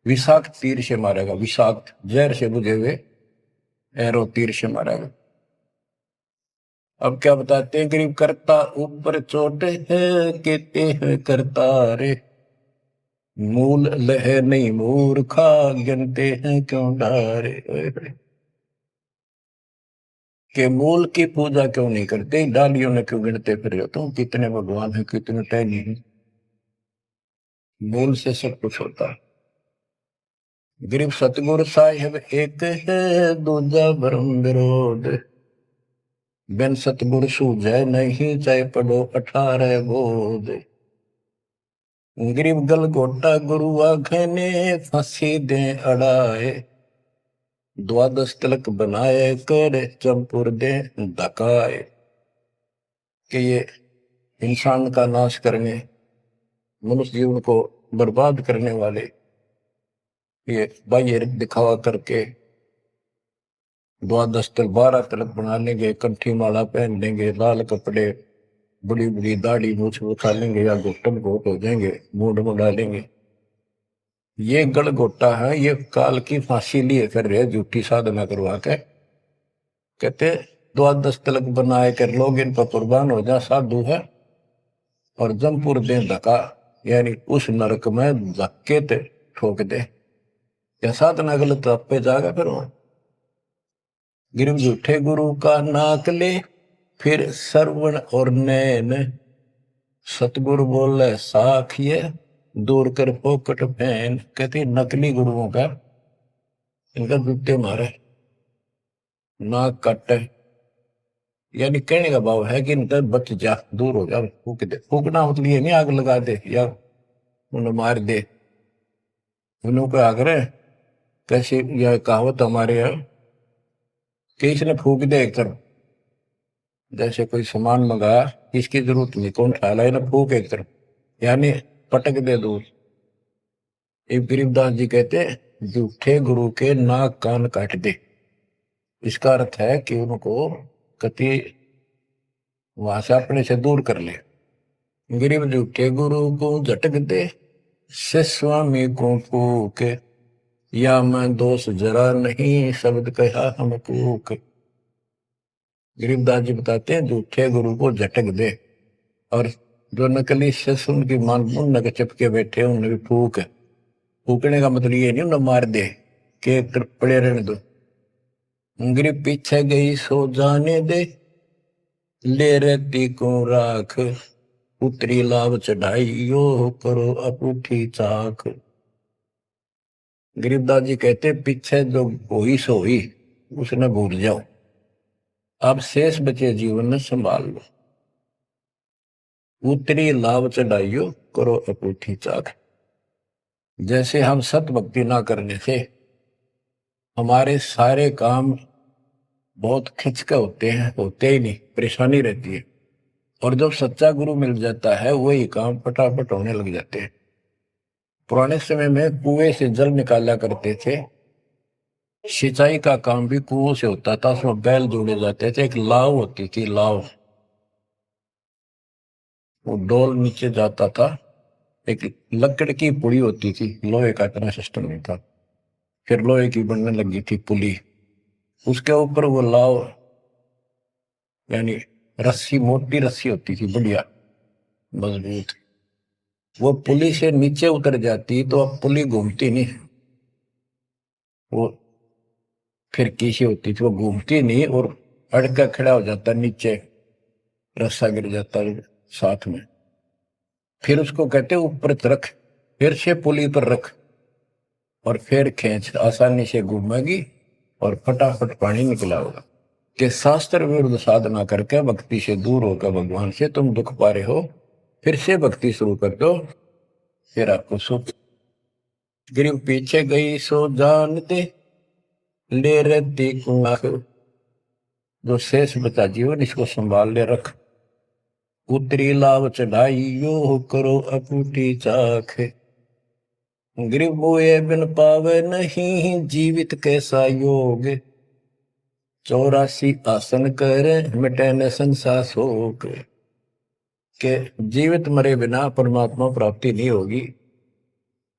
विषाक्त तीर से मारेगा, विषाक्त जहर से बुझे हुए एरो तीर से मारेगा। अब क्या बताते हैं, गरीब करता ऊपर चोट है, कहते हैं करता रे, मूल लह नहीं मूर्खा, गिनते हैं क्यों डारे। के मूल की पूजा क्यों नहीं करते, डालियों ने क्यों गिनते फिर हो तुम, कितने भगवान है, कितने टहनी है। मूल से सब कुछ होता है। गरीब सतगुरु साहिब एक है, दूजा भरम विरोध, बिन सतगुरु सूझे नहीं, चाहे पढ़ो 18 बोध। गरीब गल गोटा गुरु आखने, फांसी दे अड़ाए, द्वादश तिलक बनाए कर, चंपुर दे धकाए। कि ये इंसान का नाश करने, मनुष्य जीवन को बर्बाद करने वाले, ये बाह्य दिखावा करके द्वादश तिलक 12 तिलक बना लेंगे, कंठी माला पहन लेंगे, लाल कपड़े, बड़ी बड़ी दाढ़ी मूछ उठा लेंगे या घुटन घोट हो जाएंगे, मूड मुड़ा लेंगे। ये गड़गोटा है, ये काल की फांसी लिए कर रहे, झूठी साधना करवा के। कहते द्वादश तिलक बनाए कर लोग इन पर कुर्बान हो जा, साधु है, और जमपुर दे धक्का, यानी उस नरक में धक्के ते ठोक दे, या साधना गलत पे जाएगा फिर वो। गिरव झूठे गुरु का नाक ले, फिर श्रवण और नैन, सतगुरु बोले साखिए, दूर कर पोकट फैन। कहते नकली गुरुओं का इनका जूते मारे, नाक काटे, यानी कहने का भाव है कि इनका बच जा, दूर हो जा, फूक दे। फूकना मतलब ये नहीं आग लगा दे या उन्हें मार दे, उन्हों को आगरे। कैसे यह कहावत हमारे यहाँ कि इसने फूक दे एक तरफ, जैसे कोई सामान मंगाया, इसकी जरूरत नहीं, कौन उठा ला, ना फूक एक तरफ, यानी पटक दे दूर। एक गरीबदास जी कहते झूठे गुरु के नाक कान काट दे। इसका अर्थ है कि उनको कति वहां से अपने से दूर कर ले। गरीब झूठे गुरु को झटक दे, से स्वामी को फूक, या मैं दोष जरा नहीं, शब्द कहा हम कूक। गरीबदास जी बताते हैं झूठे गुरु को झटक दे, और जो नकली शिष्य उनकी मान उन चिपके बैठे उन्हें भी फूक। फूकने का मतलब ये नहीं उन्हें मार दे कि पड़े रहने दो। गरीब पीछे गई सो जाने दे, ले रहती को राख, उतरी लाभ चढ़ाई यो करो अपूठी चाक। गरीबदास जी कहते पीछे जो हुई सो हुई, उसने भूल जाओ, अब शेष बचे जीवन में संभाल लो, उतरी लाभ चढ़ाइयो करो अपूठी चाक। जैसे हम सत भक्ति ना करने से हमारे सारे काम बहुत खिंचके होते ही नहीं, परेशानी रहती है। और जब सच्चा गुरु मिल जाता है वही काम फटाफट होने लग जाते हैं। पुराने समय में कुएं से जल निकाला करते थे, सिंचाई का काम भी कुओं से होता था। उसमें बैल जोड़े जाते थे, एक लाव होती थी, लाव, वो डोल नीचे जाता था, एक लकड़ की पुड़ी होती थी, लोहे का इतना सिस्टम नहीं था, फिर लोहे की बनने लगी थी पुली, उसके ऊपर वो लाव यानी रस्सी, मोटी रस्सी होती थी, बढ़िया मजबूत। वो पुली से नीचे उतर जाती तो अब पुली घूमती नहीं, वो फिर कैसी होती थी, वो घूमती नहीं और अड़का खड़ा हो जाता नीचे, रस्सा गिर जाता साथ में। फिर उसको कहते ऊपर रख, फिर से पुली पर रख और फिर खींच, आसानी से घूमेगी और फटाफट पानी निकला होगा। कि शास्त्र विरुद्ध साधना करके भक्ति से दूर होकर भगवान से तुम दुख पा रहे हो, फिर से भक्ति शुरू कर दो, फिर आपको सुख। गिरिव पीछे गई सो जान दे, ले रही कुआं, जो शेष बचा जीवन इसको संभाल ले रख। उतरी लाभ चढ़ाइयो करो अपूटी चाख। गिरिव बोए बिन पावे नहीं, जीवित कैसा योग। 84 आसन करे मिटे न संसार शोक। के जीवित मरे बिना परमात्मा प्राप्ति नहीं होगी।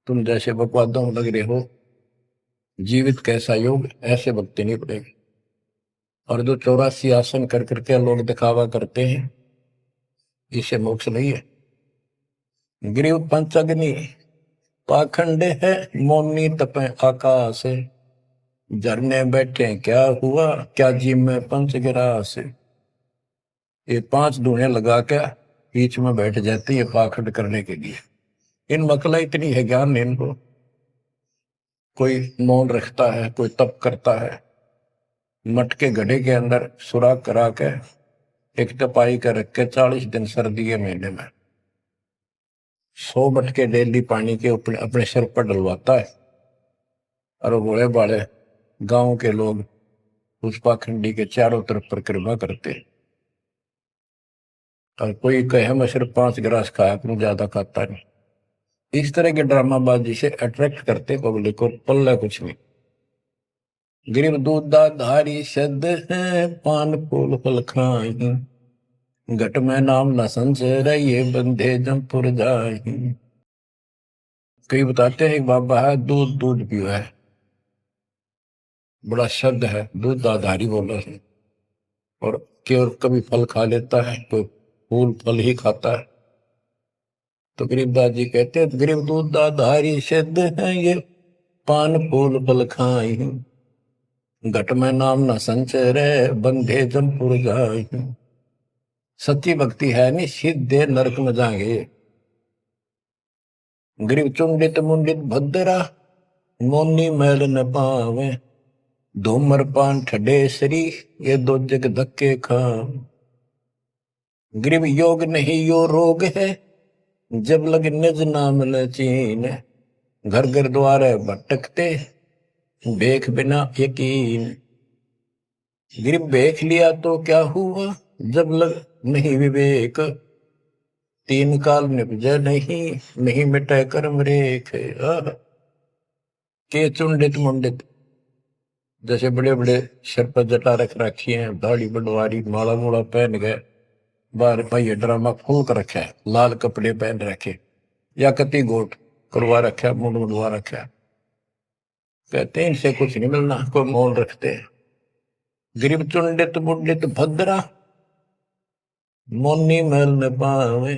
तुम जैसे बकवादों में लग रहे हो, जीवित कैसा योग, ऐसे भक्ति नहीं पड़ेगी। और जो 84 आसन कर करके लोग दिखावा करते हैं, इसे मोक्ष नहीं है। गिरिव पंचअग्नि पाखंड है, मौनी तपे आकाश। झरने बैठे क्या हुआ, क्या जी में पंच गिरास। ये 5 धूने लगा के बीच में बैठ जाती है पाखंड करने के लिए। इन मकला इतनी है ज्ञान नहीं इनको। कोई मौन रखता है, कोई तप करता है, मटके गड्ढे के अंदर सुराख करा के एक तपाई कर रख के 40 दिन सर्दी के महीने में 100 मटके डेली पानी के अपने सिर पर डलवाता है। और बड़े बड़े गांव के लोग उस पाखंडी के चारों तरफ परिक्रमा करते हैं। और कोई कहे मैं सिर्फ 5 गिलास खाया करूं, ज्यादा खाता नहीं। इस तरह के ड्रामाबाजी से अट्रैक्ट करते पब्लिक को, पल्ला कुछ नहीं। गिरिव दूधा धारी शब्द है, पान फूल फल खाई। घट में नाम न संचय, ये बंधे जमपुर जाई। कई बताते हैं एक बाबा है, दूध दूध पियो है, बड़ा शब्द है, दूध दाधारी बोला है। और कभी फल खा लेता है, तो फूल फल ही खाता है। तो गरीबदास जी कहते हैं गरीब दूध दाधारी शब्द है, ये पान फूल फल खाई। घट में नाम न संचय रे, बंधे जमपुर जाई। सच्ची भक्ति है नहीं, सीधे नरक में जाएंगे। गरीब चुंडित मुंडित भद्रा, मोनी मैल न पावे। धूमर पान ठडेसरी, ये 2 जग धक्के खा। गरीब योग नहीं यो रोग है, जब लग निज नाम न चीन। घर घर द्वारे भटकते, देख बिना यकीन। गरीब देख लिया तो क्या हुआ, जब लग नहीं विवेक। 3 काल निपजे नहीं, नहीं मिटे कर्म रेख। के चुंडित मुंडित, जैसे बड़े बड़े सिर पर जटा रख रखी है, दाढ़ी बंडवारी, माला मोड़ा पहन गए, बाहर पहिए ड्रामा खोल कर रखा है, लाल कपड़े पहन रखे, या कति गोट करवा रखा, मुंड मुंडवा रखा। कहते हैं इनसे कुछ नहीं मिलना, कोई मौन रखते हैं। गरीब चुंडित मुंडित भद्रा, मोनी मैल न पावे।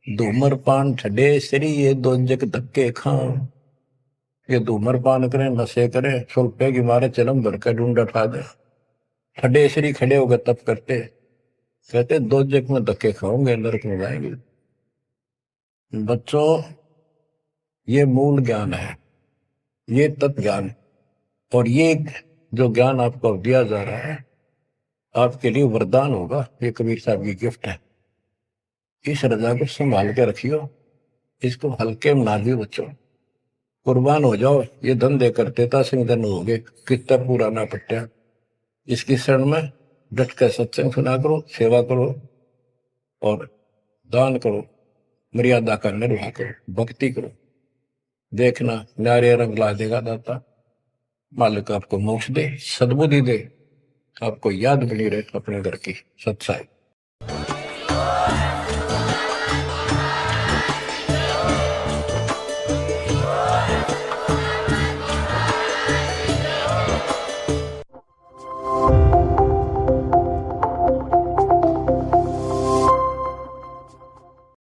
धूमर पान ठडे श्री, ये 2 जग धक्के खाओ। ये धूमर पान करें, नशे करें, सुल्फे की मारे चलम भर कर ढूंढ उठा दे, ठडे श्री खड़े होकर तप करते, कहते 2 जग में धक्के खाओगे, नरक में जाएंगे। बच्चों, ये मूल ज्ञान है, ये तत्व ज्ञान। और ये जो ज्ञान आपको दिया जा रहा है, आपके लिए वरदान होगा। ये कबीर साहब की गिफ्ट है। इस रजा को संभाल के रखियो, इसको हल्के में ना दियो बच्चों। कुर्बान हो जाओ, ये धन दे करते था सिंह धन हो गए, कितना पुराना पट्टा। इसकी शरण में डट कर सत्संग सुना करो, सेवा करो और दान करो, मर्यादा का निर्वाह करो, भक्ति करो। देखना न्यारे रंग ला देगा दाता। मालिक आपको मोक्ष दे, सद्बुद्धि दे, आपको याद बनी रहे अपने घर की सच्चाई।